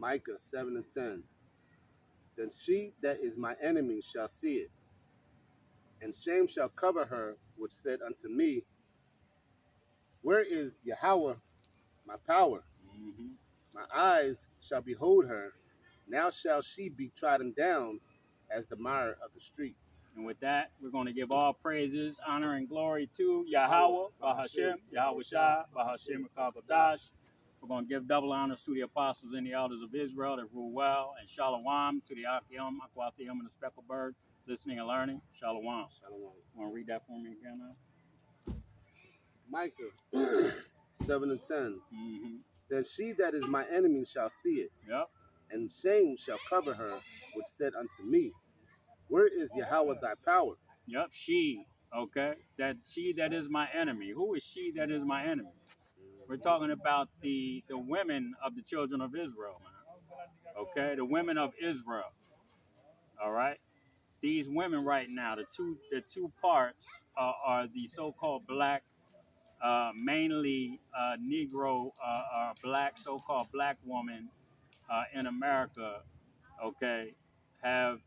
Micah 7:10. Then she that is my enemy shall see it, and shame shall cover her, which said unto me, where is Yahweh my power? Mm-hmm. My eyes shall behold her. Now shall she be trodden down as the mire of the streets. And with that, we're going to give all praises, honor, and glory to Yahweh, Bahashem, Yahweh Shai, Bahashem Kabadash. We're going to give double honors to the apostles and the elders of Israel that rule well, and Shalom to the Akim, Aquathium, and the speckled bird, listening and learning. Shalom. Shalom. Want to read that for me again now? Micah 7:10. Mm-hmm. Then she that is my enemy shall see it, Yep. and shame shall cover her, which said unto me, where is Yahweh thy power? Yep. She. Okay. That she that is my enemy. Who is she that is my enemy? We're talking about the women of the children of Israel, man. Okay, the women of Israel. All right. These women right now, the two parts are the so-called black, mainly Negro, black so-called black woman in America. Okay, have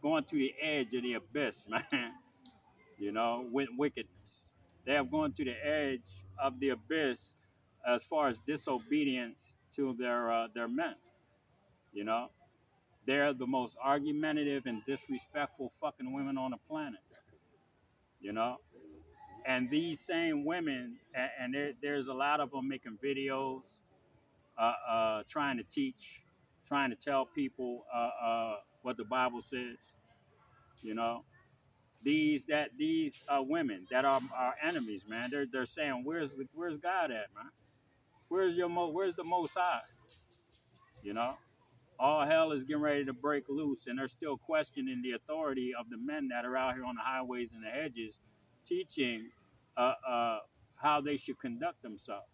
gone to the edge of the abyss, man. You know, with wickedness. They have gone to the edge of the abyss as far as disobedience to their men. You know, they're the most argumentative and disrespectful fucking women on the planet. You know, and these same women, and there's a lot of them making videos, trying to teach, trying to tell people what the Bible says. You know, these women that are our enemies, man. They're saying, where's God at, man? Where's the Most High? You know, all hell is getting ready to break loose, and they're still questioning the authority of the men that are out here on the highways and the hedges, teaching uh, uh, how they should conduct themselves.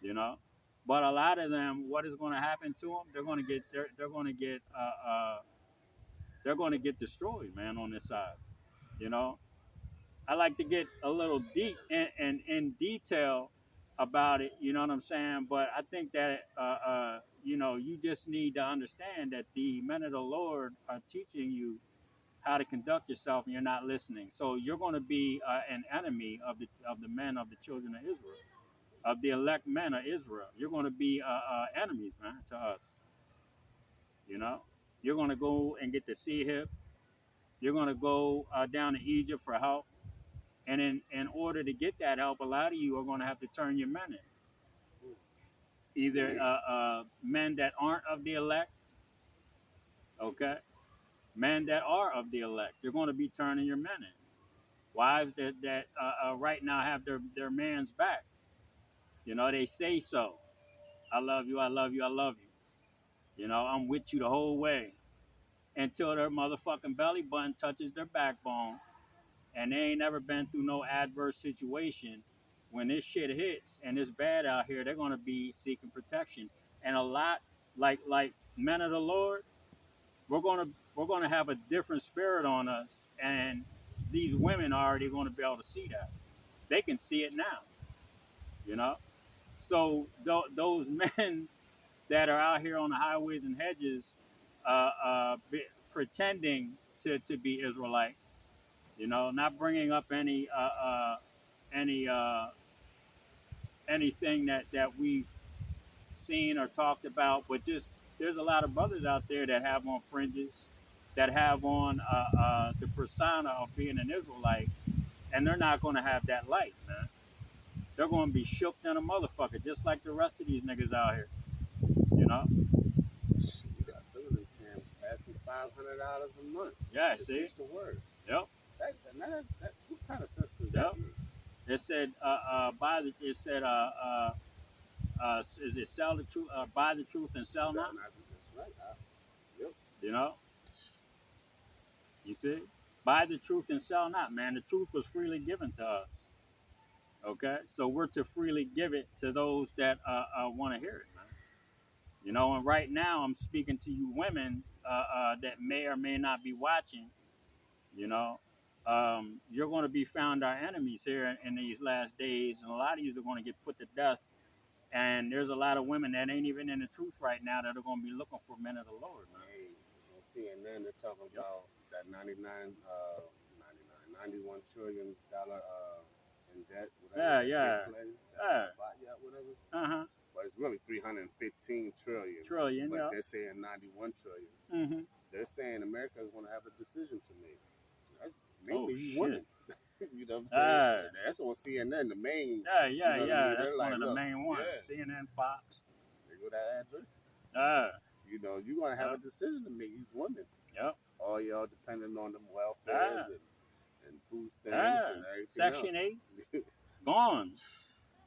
You know, but a lot of them, what is going to happen to them? They're going to get destroyed, man, on this side. You know, I like to get a little deep and in detail about it. You know what I'm saying? But I think that you just need to understand that the men of the Lord are teaching you how to conduct yourself, and you're not listening. So you're going to be an enemy of the men of the children of Israel, of the elect men of Israel. You're going to be enemies, man, to us. You know, you're going to go and get the sea hip. You're going to go down to Egypt for help. And in order to get that help, a lot of you are going to have to turn your men in. Either men that aren't of the elect, okay? Men that are of the elect. You're going to be turning your men in. Wives that right now have their man's back. You know, they say so. I love you, I love you, I love you. You know, I'm with you the whole way. Until their motherfucking belly button touches their backbone and they ain't never been through no adverse situation. When this shit hits and it's bad out here, they're gonna be seeking protection. And a lot like men of the Lord, we're gonna have a different spirit on us, and these women are already gonna be able to see that. They can see it now, you know. So those men that are out here on the highways and hedges, pretending to be Israelites, you know, not bringing up any anything that we've seen or talked about, but just there's a lot of brothers out there that have on fringes, that have on the persona of being an Israelite, and they're not going to have that light, man. They're going to be shook than a motherfucker, just like the rest of these niggas out here, you know. You got some of them camps passing $500 a month. Yeah, to see, teach the word. Yep. What kind of sense does that make? It said is it sell the truth, buy the truth and sell not? That's right. Yep. You know, you see, buy the truth and sell not, man. The truth was freely given to us. Okay, so we're to freely give it to those that want to hear it, man. You know, and right now I'm speaking to you women that may or may not be watching. You know, you're going to be found our enemies here in these last days, and a lot of you are going to get put to death. And there's a lot of women that ain't even in the truth right now that are going to be looking for men of the Lord, man. Hey, on CNN, they're talking Yep. about that 91 trillion dollar in debt, whatever Yeah, that big yeah, claim, yeah. whatever. Uh huh. But it's really 315 trillion. Trillion, But yeah. they're saying 91 trillion. Mm-hmm. They're saying America is going to have a decision to make. That's Oh mainly shit. women. You know what I'm saying? Uh, That's on CNN, the main. yeah, You yeah, know what I yeah. mean? That's They're one like, of the look, main ones. yeah, CNN, Fox. they go that adversity. Uh, You know, you're going to have a yep, decision to make. These women, yep. all y'all depending on them welfares Ah, and food stamps ah. and everything Section else. 8's gone.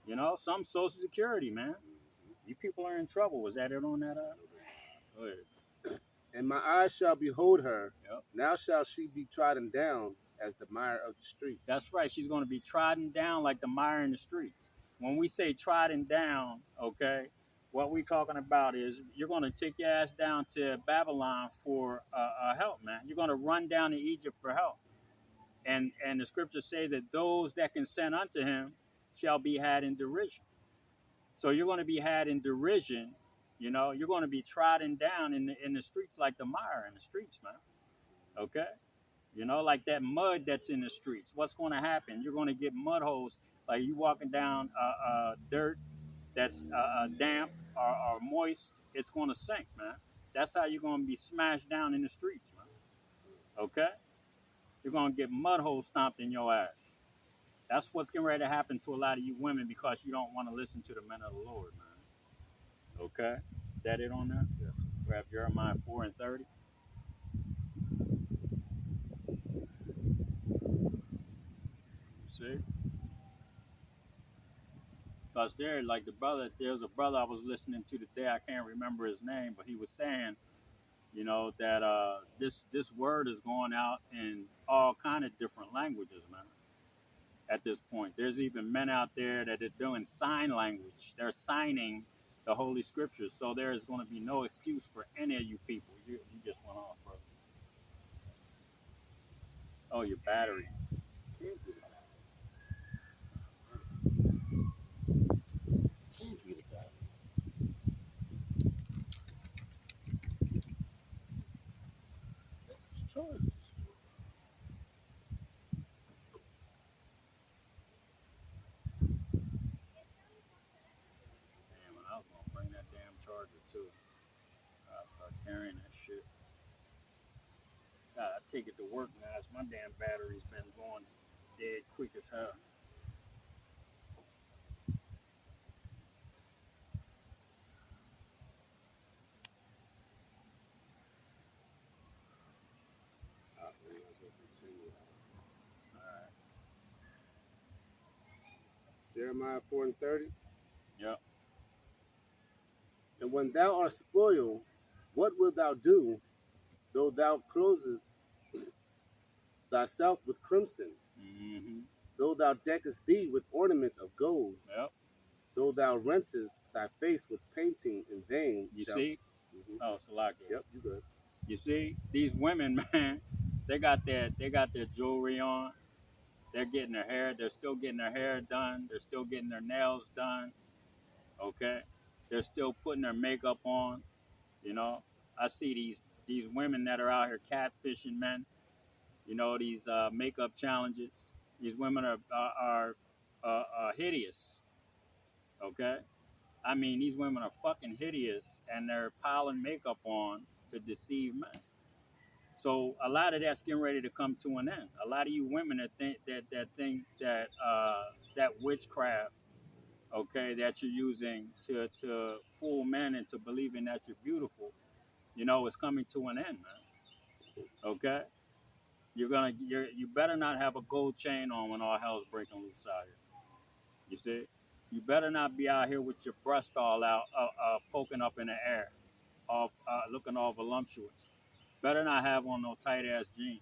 You know, some Social Security, man. Mhm. You people are in trouble. Was that it on that? No, they're not. Go ahead. And my eyes shall behold her. Yep. Now shall she be trodden down as the mire of the streets. That's right. She's going to be trodden down like the mire in the streets. When we say trodden down, okay, what we talking about is you're going to take your ass down to Babylon for help, man. You're going to run down to Egypt for help. And the scriptures say that those that consent unto him shall be had in derision. So you're going to be had in derision. You know, you're going to be trodden down in the streets like the mire in the streets, man. Okay. You know, like that mud that's in the streets. What's going to happen? You're going to get mud holes. Like you walking down dirt that's damp or moist. It's going to sink, man. That's how you're going to be smashed down in the streets, man. Okay? You're going to get mud holes stomped in your ass. That's what's getting ready to happen to a lot of you women because you don't want to listen to the men of the Lord, man. Okay? Is that it on that? Yes. Grab Jeremiah 4 and 30. See? Because there, like there's a brother I was listening to today. I can't remember his name, but he was saying, you know, that this word is going out in all kind of different languages, man. At this point, there's even men out there that are doing sign language. They're signing the Holy Scriptures, so there is going to be no excuse for any of you people. You just went off, bro. Oh, your battery. Can't be the bad. Can't be the bad. It's charged. Damn, I was gonna bring that damn charger too. I start carrying that shit. God, I take it to work now. My damn battery's been going dead quick as hell. We might as well continue. All right. Jeremiah 4 and 30. Yep. And when thou art spoiled, what wilt thou do, though thou closest thyself with crimson, Mm-hmm. though thou deckest thee with ornaments of gold, Yep. though thou rentest thy face with painting in vain, You shall. see? Mhm. Oh, Salakia. Yep, you good. You see? These women, man, they got their jewelry on. They're getting their hair. They're still getting their hair done. They're still getting their nails done. Okay. They're still putting their makeup on. You know. I see these women that are out here catfishing men. You know, these makeup challenges. These women are hideous. Okay. I mean, these women are fucking hideous, and they're piling makeup on to deceive men. So a lot of that's getting ready to come to an end. A lot of you women that think that witchcraft, okay, that you're using to fool men into believing that you're beautiful, you know, is coming to an end, man. Okay, you better not have a gold chain on when all hell's breaking loose out here. You see, you better not be out here with your breast all out, poking up in the air, all looking all voluptuous. Better not have on no tight ass jeans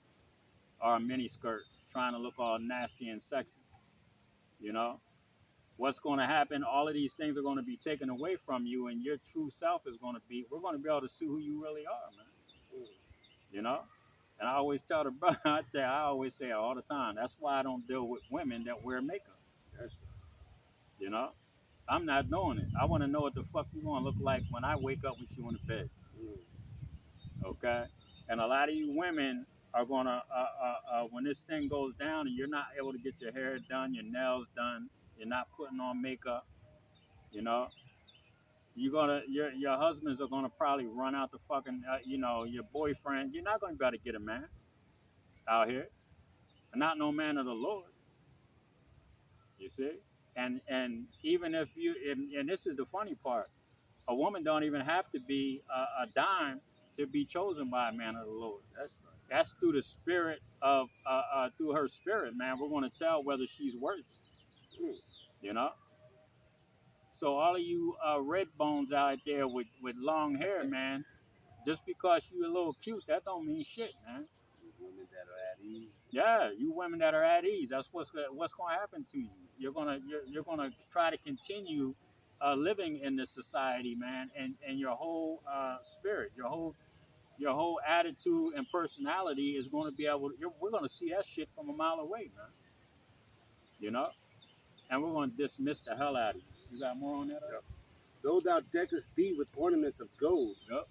or a mini skirt, trying to look all nasty and sexy. You know what's going to happen? All of these things are going to be taken away from you, and your true self is going to be. We're going to be able to see who you really are, man. You know. And I always tell the brother, I always say it all the time. That's why I don't deal with women that wear makeup. That's right. You know, I'm not doing it. I want to know what the fuck you gonna look like when I wake up with you in the bed. Mm. Okay. And a lot of you women are gonna when this thing goes down and you're not able to get your hair done, your nails done, you're not putting on makeup, you know, your husbands are gonna probably run out the fucking your boyfriend. You're not gonna be able to get a man out here, not no man of the Lord. You see, and even if you and this is the funny part, a woman don't even have to be a dime to be chosen by a man of the Lord. That's right. That's through the spirit of through her spirit, man. We're going to tell whether she's worthy. Mm. You know. So all of you red bones out there with long hair, man, just because you a little cute, that don't mean shit, man. Women that are at ease. Yeah, you women that are at ease, that's what's going to happen to you. You're gonna try to continue living in this society, man, and your whole spirit, your whole attitude and personality is going to be able. We're going to see that shit from a mile away, man. You know, and we're going to dismiss the hell out of you. You got more on that? Yep. Though thou deckest thee with ornaments of gold, Yep.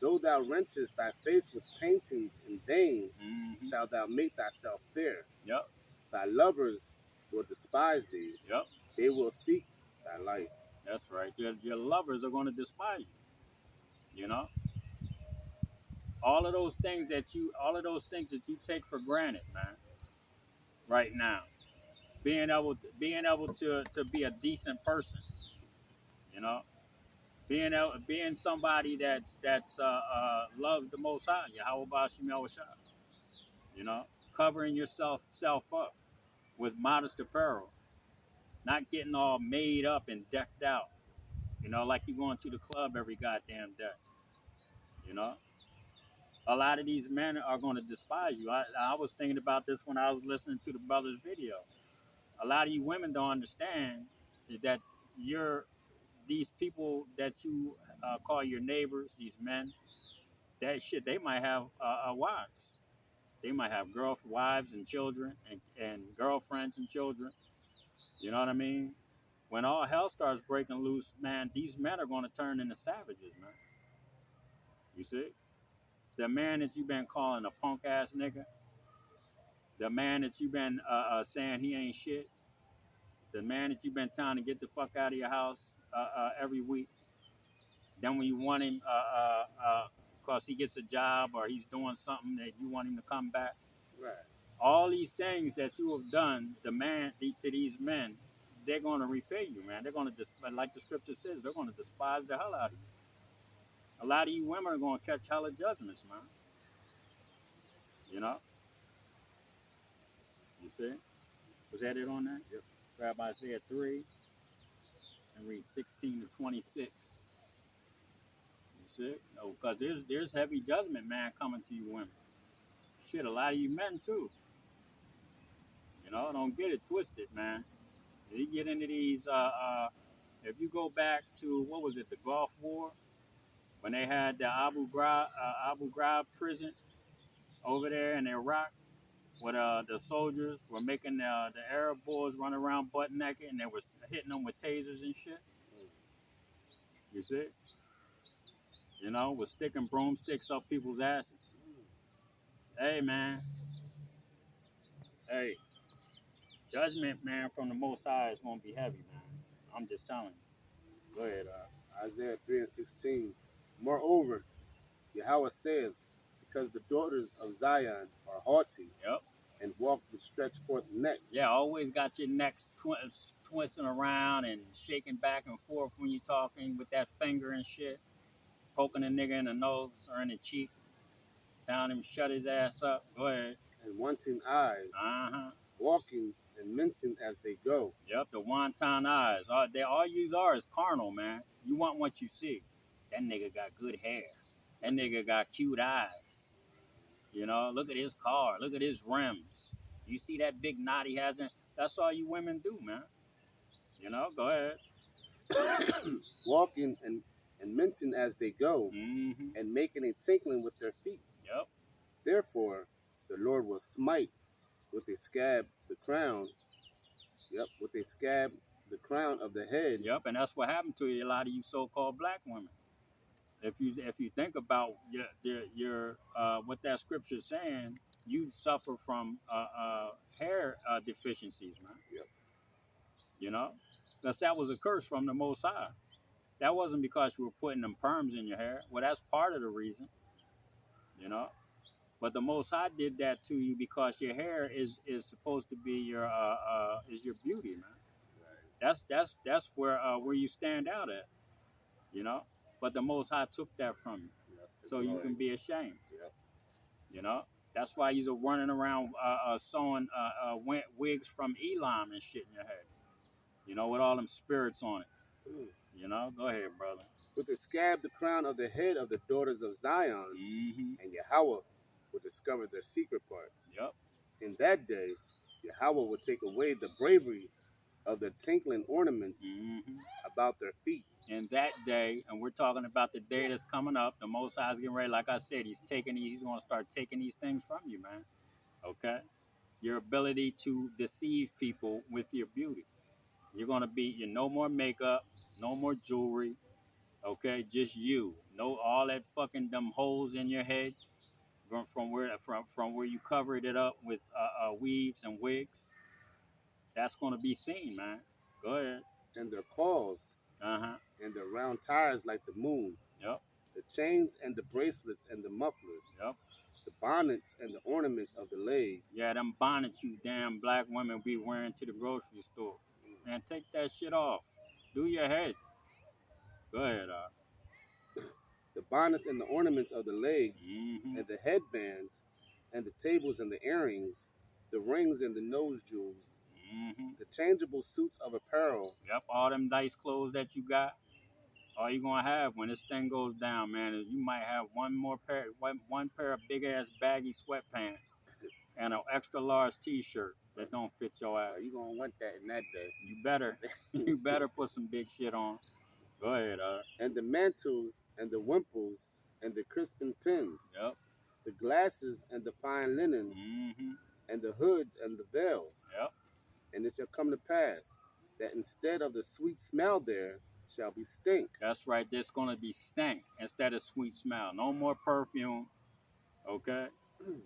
though thou rentest thy face with paintings in vain, Mm-hmm. shalt thou make thyself fair. Yep. Thy lovers will despise thee. Yep. They will seek thy life. That's right. Your lovers are going to despise you. You know, all of those things that you take for granted, man. Right now, being able to be a decent person. You know, being somebody that's loves the Most High. Yahweh Shemel Shah. You know, covering yourself up with modest apparel, not getting all made up and decked out. You know, like you going to the club every goddamn day. You know, a lot of these men are going to despise you. I was thinking about this when I was listening to the brother's video. A lot of you women don't understand that you're these people that you call your neighbors, these men. That shit, they might have wives. They might have wives and children and girlfriends and children. You know what I mean? When all hell starts breaking loose, man, these men are going to turn into savages, man. You see? The man that you've been calling a punk ass nigga, the man that you've been saying he ain't shit, the man that you've been telling to get the fuck out of your house every week. Then when you want him, because he gets a job or he's doing something that you want him to come back, Right. all these things that you have done, to these men, they're going to repay you, man. They're going to, like the scripture says, they're going to despise the hell out of you. A lot of you women are going to catch hella judgments, man. You know? You see? Was that it on that? Yep. Grab Isaiah 3 and read 16 to 26. You see? No, because there's heavy judgment, man, coming to you women. Shit, a lot of you men, too. You know, don't get it twisted, man. You get into these, if you go back to, what was it, the Gulf War? When they had the Abu Ghraib prison over there in Iraq, where the soldiers were making the Arab boys run around butt naked and they were hitting them with tasers and shit. You see? You know, with sticking broomsticks up people's asses. Hey, man. Hey, judgment, man, from the Most High is going to be heavy, man. I'm just telling you. Go ahead. Isaiah 3 and 16. Moreover, Yahweh saith, because the daughters of Zion are haughty Yep. and walk with stretched forth necks. Yeah, always got your necks twisting around and shaking back and forth when you're talking with that finger and shit, poking a nigga in the nose or in the cheek, telling him shut his ass up. Go ahead. And wanting eyes, walking and mincing as they go. Yep, the wonton eyes. All you are is carnal, man. You want what you see. That nigga got good hair. That nigga got cute eyes. You know, look at his car. Look at his rims. You see that big knot he has in? That's all you women do, man. You know, go ahead. Walking and mincing as they go, and making a tinkling with their feet. Yep. Therefore, the Lord will smite with a scab the crown. Yep, with a scab the crown of the head. Yep, and that's what happened to you, a lot of you so-called black women. If you think about your what that scripture is saying, you suffer from hair deficiencies, man. Yep. You know, because that was a curse from the Most High. That wasn't because you were putting them perms in your hair. Well, that's part of the reason, you know. But the Most High did that to you because your hair is supposed to be your is your beauty, man. Right. That's where you stand out at, you know. But the Most High took that from you, Yep. The so you glory. can be ashamed, Yep. you know. That's why you're running around sewing wigs from Elam and shit in your head, you know, with all them spirits on it. Mm. You know, go ahead, brother. With her scab the crown of the head of the daughters of Zion, Mm-hmm. and Yahweh will discover their secret parts. Yep. In that day, Yahweh will take away the bravery of the tinkling ornaments Mm-hmm. about their feet. In that day, and we're talking about the day that's coming up, the Most High is getting ready. Like I said, he's going to start taking these things from you, man. Okay, your ability to deceive people with your beauty. You're going to be, no more makeup, no more jewelry. Okay, just you. No, all that fucking them holes in your head from where you covered it up with weaves and wigs. That's going to be seen, man. Go ahead. And their claws Uh huh. and their round tires like the moon, Yep. the chains and the bracelets and the mufflers, Yep. the bonnets and the ornaments of the legs. Yeah, them bonnets you damn black women be wearing to the grocery store. Man, take that shit off. Do your head. Go ahead, The bonnets and the ornaments of the legs, Mm-hmm. and the headbands, and the tables and the earrings, the rings and the nose jewels, Mm-hmm. the changeable suits of apparel. Yep, all them nice clothes that you got. All you gonna have when this thing goes down, man, is you might have one pair of big ass baggy sweatpants and an extra large T-shirt that don't fit your ass. You gonna want that in that day. You better put some big shit on. Go ahead, And the mantles and the wimples and the crisping pins, Yep. the glasses and the fine linen, Mm-hmm. and the hoods and the veils. Yep. And it shall come to pass that instead of the sweet smell there shall be stink. That's right. There's gonna be stank instead of sweet smell. No more perfume. Okay.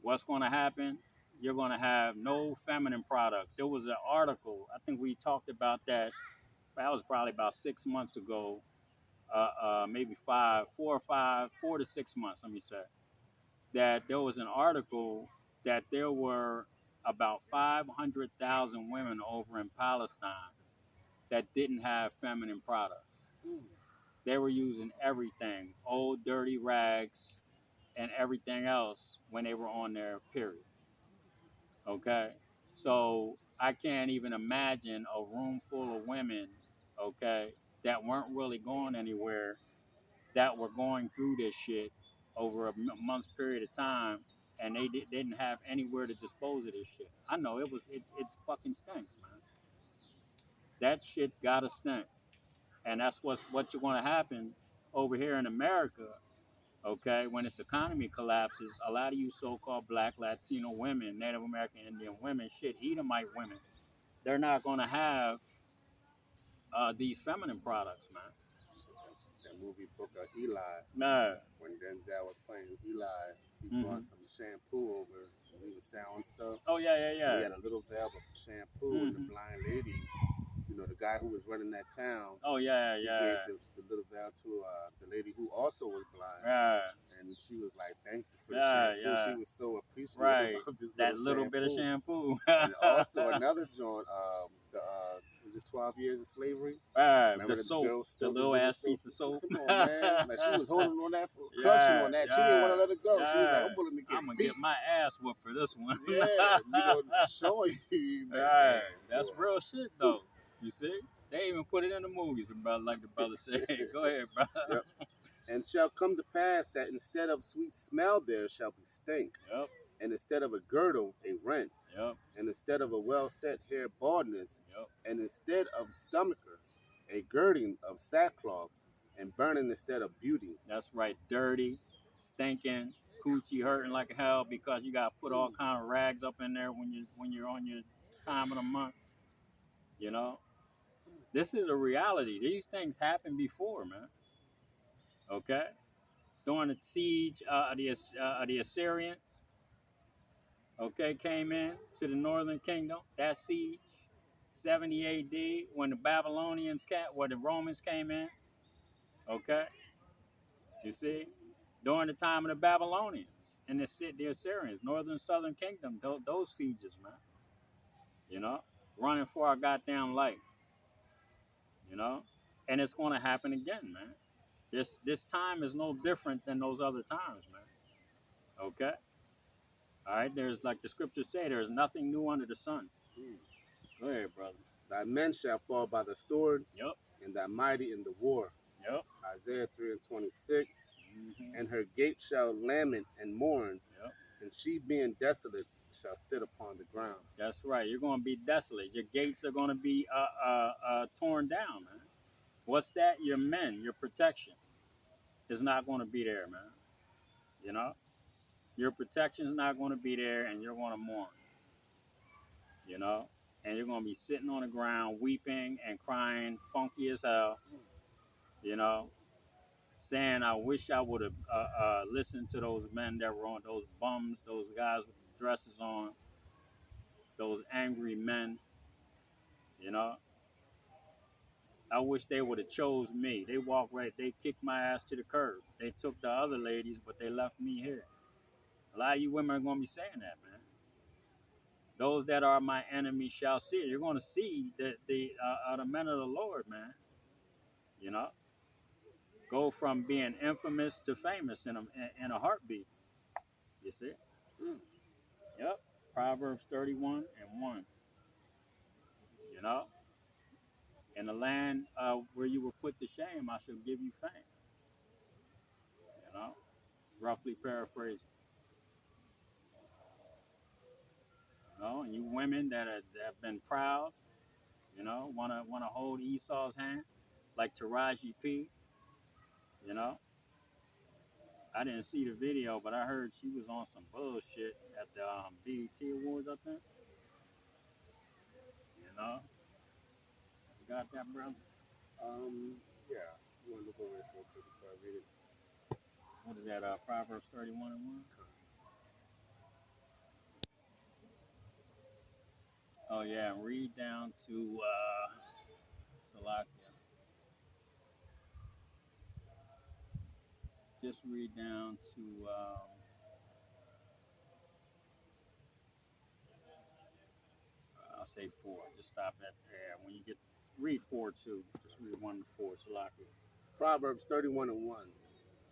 What's gonna happen? You're gonna have no feminine products. There was an article. I think we talked about that. That was probably about 6 months ago. Maybe 4 to 6 months. Let me say that there was an article that there were about 500,000 women over in Palestine that didn't have feminine products. They were using everything, old dirty rags and everything else when they were on their period. Okay. So I can't even imagine a room full of women, okay, that weren't really going anywhere, that were going through this shit over a month's period of time, and they didn't have anywhere to dispose of this shit. I know it's fucking stinks, man. That shit gotta stink, and that's what's going to happen over here in America. Okay, when this economy collapses, a lot of you so-called black Latino women, Native American Indian women, shit, Edomite women, they're not going to have these feminine products, man. That movie Book of Eli, No. when Denzel was playing Eli, he brought some shampoo over when he was selling stuff. Oh yeah, yeah, And yeah. he had a little valve of shampoo, and the blind lady, the guy who was running that town, Oh yeah, he yeah. gave the little valve to the lady who also was blind. Right. And she was like, "Thank you for the Yeah, shampoo." yeah. She was so appreciative Right. of this That little little bit of shampoo. shampoo. And also another joint, is it 12 Years of Slavery? Right. Remember The the soap, girl the stole little ass soap? piece of soap. Come on, man. Like she was holding on that, clutching on that. She didn't want to let it go. She was like, "I'm willing to get I'm gonna beat." get my ass whooped for this one. Yeah, showing you, man. Right. That's boy. real shit though. You see? They even put it in the movies, brother, like the brother said. Go ahead, bro. Yep. And shall come to pass that instead of sweet smell there shall be stink, Yep. and instead of a girdle a rent, Yep. and instead of a well set hair baldness, Yep. and instead of stomacher a girding of sackcloth, and burning instead of beauty. That's right. Dirty, stinking, coochie hurting like hell because you gotta put all kind of rags up in there when you're on your time of the month. You know? This is a reality. These things happened before, man. Okay, during the siege of the Assyrians, okay, came in to the northern kingdom. That siege, 70 A.D. when the Babylonians came, where the Romans came in. Okay, you see, during the time of the Babylonians and the Assyrians, northern southern kingdom, those sieges, man. You know, running for our goddamn life. You know, and it's going to happen again, man. This time is no different than those other times, man. Okay. All right. There's like the scriptures say, there's nothing new under the sun. Mm. Go ahead, brother. Thy men shall fall by the sword, Yep. and thy mighty in the war. Yep. Isaiah 3 and 26. Mm-hmm. And her gates shall lament and mourn, Yep. and she being desolate shall sit upon the ground. That's right. You're going to be desolate. Your gates are going to be torn down, man. What's that? Your men, your protection is not going to be there, man. You know, your protection is not going to be there, and you're going to mourn. You know, and you're going to be sitting on the ground, weeping and crying, funky as hell. You know, saying, "I wish I would have listened to those men that were on those bums, those guys with the dresses on, those angry men." You know, I wish they would have chose me. They walked right. They kicked my ass to the curb. They took the other ladies, but they left me here. A lot of you women are going to be saying that, man. Those that are my enemies shall see it. You're going to see the men of the Lord, man. You know, go from being infamous to famous in a heartbeat. You see? Mm. Yep. Proverbs 31 and 1. You know, in the land where you were put to shame, I shall give you fame. You know, roughly paraphrasing. You know, and you women that have been proud, you know, wanna hold Esau's hand, like Taraji P. You know, I didn't see the video, but I heard she was on some bullshit at the BET Awards, I think. You know, you got that, brother? Yeah. You want to look over this real quick before I read it? What is that? Proverbs 31 and 1. Oh yeah, and read down to Salakia. Just read down to I'll say 4. Just stop at there. When you get read 4 too. Just read 1 to 4. Salakia. Proverbs 31 and 1.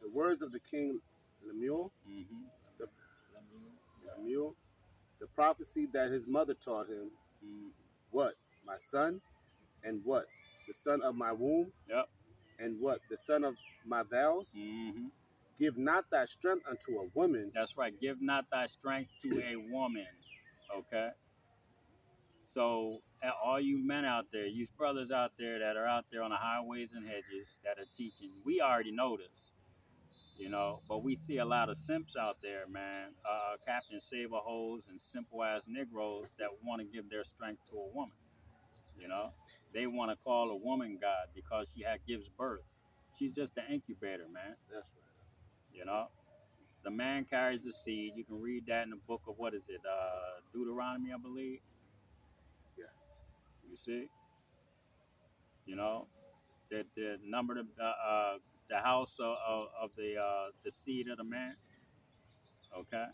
The words of the king Lemuel, Mm-hmm. the Yeah. Lemuel, the prophecy that his mother taught him. Mm-hmm. What? My son? And what? The son of my womb? Yep. And what? The son of my vows? Mm-hmm. Give not thy strength unto a woman. That's right. Give not thy strength to a woman. Okay. So all you men out there, you brothers out there that are out there on the highways and hedges that are teaching, we already know this, you know, but we see a lot of simps out there, man. Captain Saber hoes and simple ass Negroes that want to give their strength to a woman. You know, they want to call a woman God because gives birth. She's just the incubator, man. That's right. You know, the man carries the seed. You can read that in the book of what is it, Deuteronomy, I believe. Yes. You see, you know that the number the house of the seed of the man. Okay,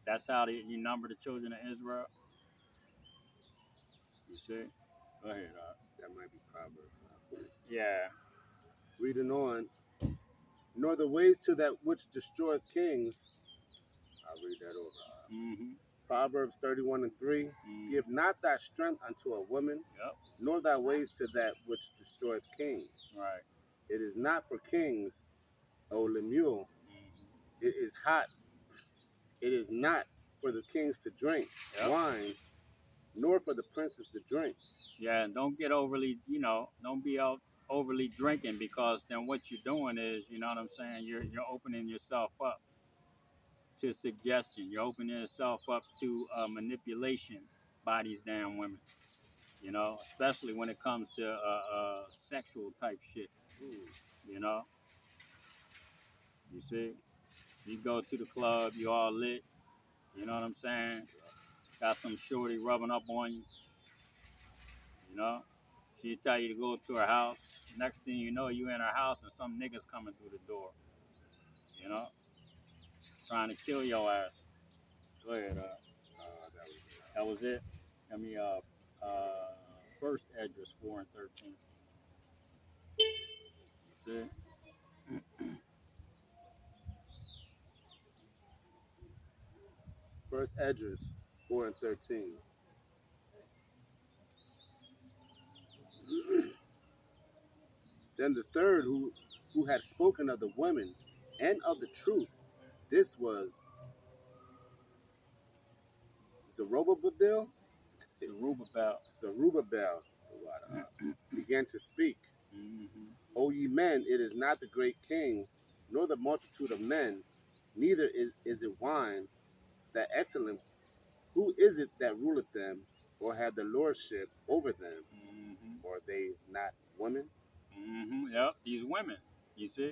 that's how you number the children of Israel. You see, go ahead. That might be Proverbs. Yeah. Reading on. Nor the ways to that which destroyeth kings. I'll read that over. Mm-hmm. Proverbs 31 and 3. Mm-hmm. Give not thy strength unto a woman, Yep. nor thy ways to that which destroyeth kings. Right. It is not for kings, O Lemuel. Mm-hmm. It is hot. It is not for the kings to drink wine, nor for the princes to drink. Yeah, and don't get overly, don't be out overly drinking because then what you're doing is, you know what I'm saying, you're opening yourself up to suggestion. You're opening yourself up to manipulation by these damn women. especially when it comes to sexual type shit. Mm. You know, you see, you go to the club, you all lit. You know what I'm saying? Got some shorty rubbing up on you. You know, she tell you to go to her house. Next thing you know, you in her house and some niggas coming through the door. You know, trying to kill your ass. Go ahead. That was it. I mean, first address 4 and 13. You see? First Esdras 4 and 13. Then the third, who had spoken of the women and of the truth, this was Zerubbabel. Zerubbabel. Zerubbabel began to speak. Mm-hmm. O ye men, it is not the great king, nor the multitude of men, neither is it wine, that excellent. Who is it that ruleth them, or have the lordship over them? Mm-hmm. Or are they not women? Mm-hmm. Yep. These women. You see?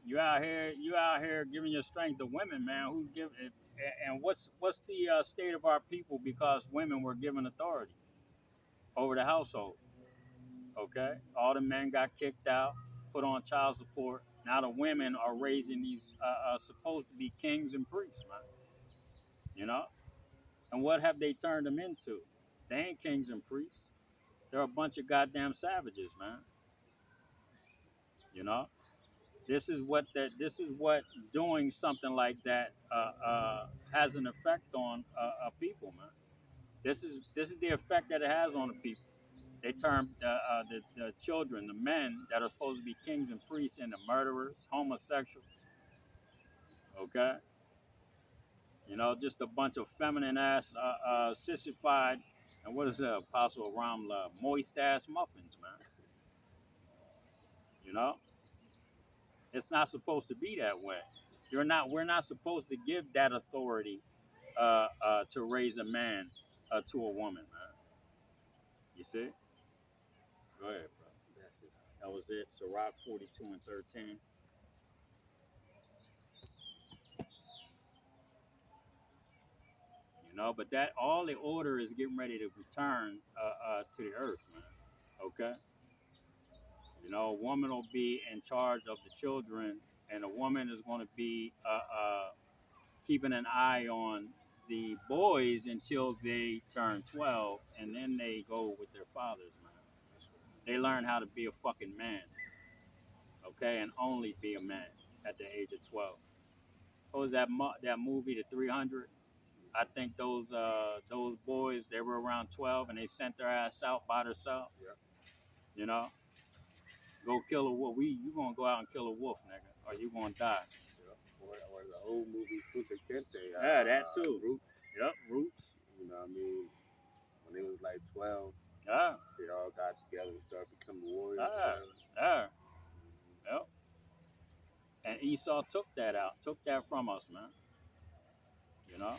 You out here giving your strength to women, man. Who's giving it? And what's the state of our people because women were given authority over the household? Okay, all the men got kicked out, put on child support. Now the women are raising these supposed to be kings and priests, man. You know, and what have they turned them into? They ain't kings and priests. They're a bunch of goddamn savages, man. You know, this is what doing something like that has an effect on people, man. This is the effect that it has on the people. They turn the children, the men that are supposed to be kings and priests, into murderers, homosexuals. Okay, just a bunch of feminine ass, sissified, and what is the Apostle Ramla, moist ass muffins, man. You know, it's not supposed to be that way. We're not supposed to give that authority to raise a man to a woman, man. You see? Go ahead, bro. That's it. That was it. Sirac 42 and 13. But that all the order is getting ready to return to the earth, man. Okay. A woman will be in charge of the children, and a woman is going to be keeping an eye on the boys until they turn 12, and then they go with their fathers, man. They learn how to be a fucking man, okay, and only be a man at the age of 12. What was that movie, The 300? I think those boys, they were around 12 and they sent their ass out by themselves. Yep. You know, go kill a wolf. You gonna go out and kill a wolf, nigga, or you gonna die. Yep. Or the old movie Kunta Kinte. Yeah, that too. Roots. Yep, Roots. You know what I mean? When they was like 12, Yeah, they all got together and started becoming warriors. yeah, yeah. Yep. And Esau took that from us, man. You know,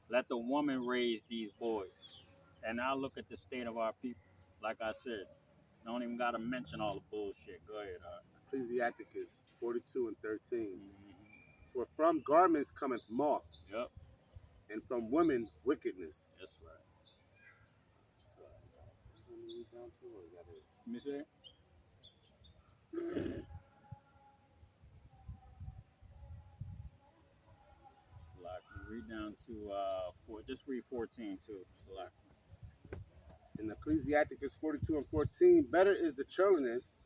let the woman raise these boys. And now look at the state of our people. Like I said, don't even gotta mention all the bullshit. Go ahead. Ecclesiasticus 42 and 13. Mm-hmm. For from garments cometh moth, Yep, and from women wickedness. that's right. So, you want me to read down to, or is that it? Let me see. Like, read down to just read 14 too. Select. In Ecclesiasticus 42 and 14, better is the churlishness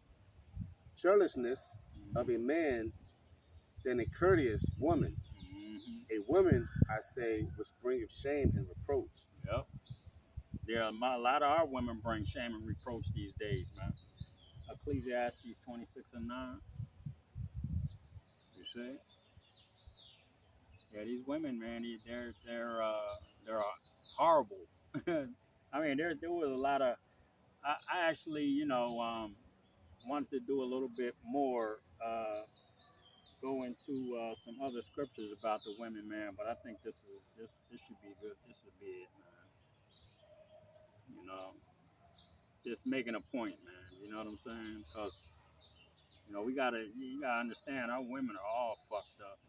of a man than a courteous woman. Mm-hmm. A woman, I say, which bringeth shame and reproach. Yep. A lot of our women bring shame and reproach these days, man. Ecclesiastes 26 and 9. You see? Yeah, these women, man, they're horrible. I mean, there was a lot of. I actually, wanted to do a little bit more, go into some other scriptures about the women, man. But I think this should be good. This should be it, man. You know, just making a point, man. You know what I'm saying? Because you gotta understand our women are all fucked up.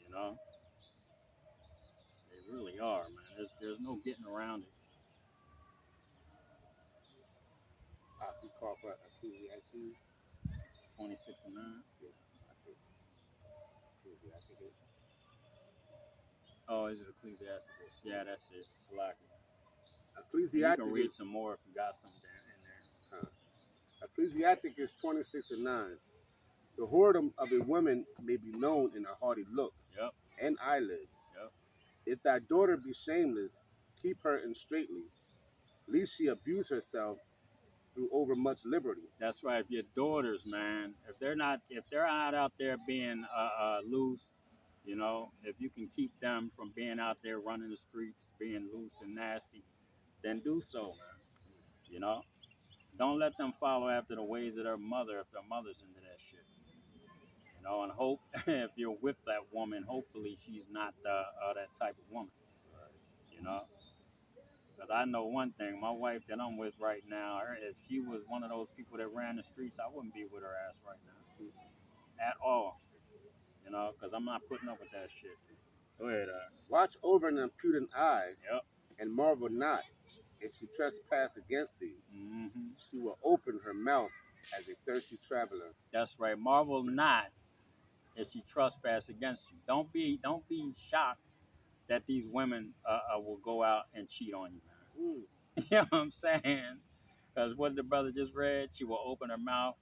You know, they really are, man. There's no getting around it. We call for Ecclesiastes. 26:9. Yeah, I think Ecclesiastes is. Oh, is it Ecclesiasticus? Yeah, that's it. Salaki. And you can read Ecclesiasticus, some more if you got some in there. uh, Ecclesiasticus 26 and 9. The whoredom of a woman may be known in her haughty looks Yep, and eyelids. yep. If thy daughter be shameless, keep her in straitly, lest she abuse herself through overmuch liberty. That's right. If your daughters, man, if they're not out there being loose, if you can keep them from being out there running the streets, being loose and nasty, then do so, man. You know, don't let them follow after the ways of their mother if their mother's into that shit. And hope if you're with that woman, hopefully she's not that type of woman. You know, because I know one thing, my wife that I'm with right now, if she was one of those people that ran the streets, I wouldn't be with her ass right now at all. Because I'm not putting up with that shit. Go ahead. Watch over an impudent eye, Yep. and marvel not if she trespass against thee. Mm-hmm. She will open her mouth as a thirsty traveler. That's right. Marvel not if she trespass against you. Don't be shocked that these women will go out and cheat on you, man. Mm, You know what I'm saying? Because what the brother just read, she will open her mouth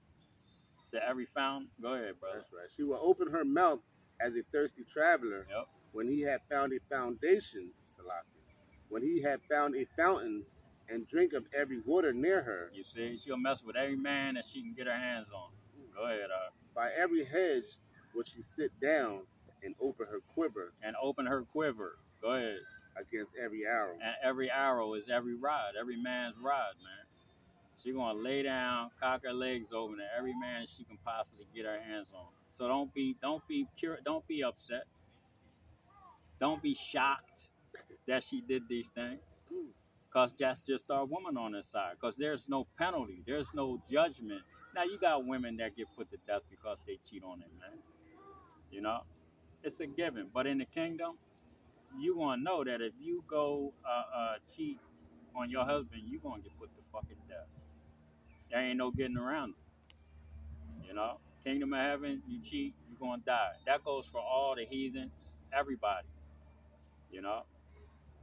to every fountain. Go ahead, brother. that's right. She will open her mouth as a thirsty traveler Yep. when he had found a foundation, Salaki. When he had found a fountain and drink of every water near her. You see, she'll mess with every man that she can get her hands on. Go ahead. By every hedge will she sit down and open her quiver And open her quiver. Go ahead. against every arrow. And every arrow is every rod, every man's rod, man. She gonna lay down, cock her legs open to every man she can possibly get her hands on. So don't be upset. Don't be shocked that she did these things. Mm, Cause that's just our woman on this side. Cause there's no penalty. There's no judgment. Now you got women that get put to death because they cheat on their man. You know, it's a given. But in the kingdom, you gonna know that if you go cheat on your husband, you gonna get put to fucking death. There ain't no getting around it. Kingdom of heaven, you cheat, you're gonna die. That goes for all the heathens, everybody. You know,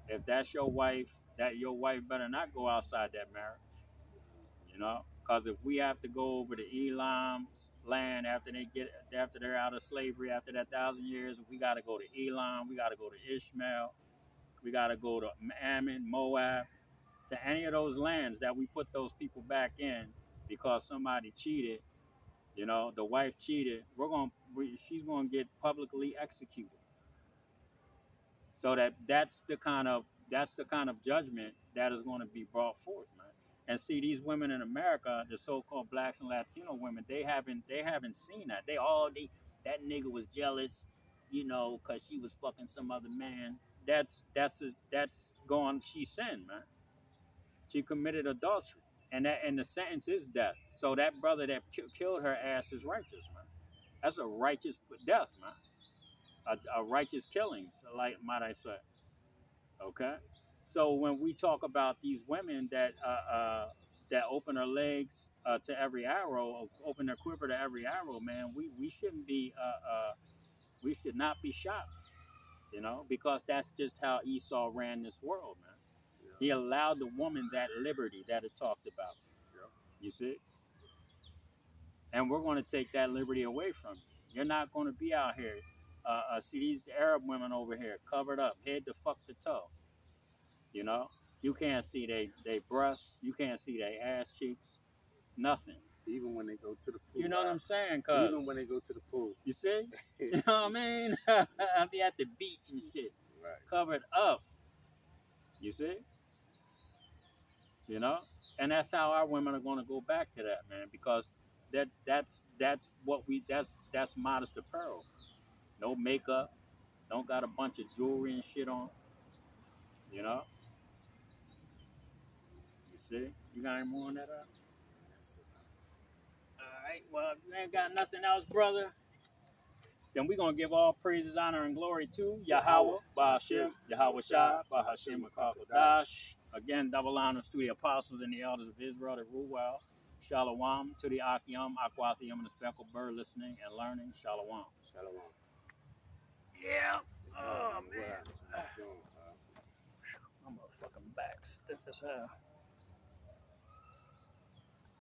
if that's your wife, that your wife better not go outside that marriage. Because if we have to go over to Elam's land after they're out of slavery after that 1,000 years, we got to go to Elam, we got to go to Ishmael, we got to go to Ammon, Moab, to any of those lands that we put those people back in because somebody cheated. The wife cheated. She's gonna get publicly executed. So that's the kind of judgment that is going to be brought forth, man. And see, these women in America, the so-called blacks and Latino women, they haven't seen that. That nigga was jealous, because she was fucking some other man. That's going. She sinned, man. She committed adultery, and the sentence is death. So that brother that killed her ass is righteous, man. That's a righteous death, man. A righteous killing, like might I say. Okay. So when we talk about these women that open their legs to every arrow, open their quiver to every arrow, man, we shouldn't be we should not be shocked, because that's just how Esau ran this world, man. yeah, He allowed the woman that liberty that it talked about. yeah. You see, and we're going to take that liberty away from you. You're not going to be out here. See these Arab women over here, covered up, head to fuck to toe. You know, you can't see they breasts, you can't see their ass cheeks, nothing. Even when they go to the pool. You know what I'm saying? Even when they go to the pool. You see, you know what I mean? I be at the beach and shit, Right. covered up. You see, you know, and that's how our women are going to go back to that, man, because that's modest apparel, no makeup, don't got a bunch of jewelry and shit on, you know. See, you got any more on that? That's it. All right. Well, if you ain't got nothing else, brother, then we're going to give all praises, honor, and glory to Yahweh, Ba'ashem, Yahweh Shai, Ba'ashem, Makakadash. Again, double honors to the apostles and the elders of Israel that rule well. Shalom to the Akim, Akwathium, and the speckled bird listening and learning. Shalom. Shalom. Yeah. Oh, Oh, man, what man. happened to my joint? I'm a fucking back stiff as hell.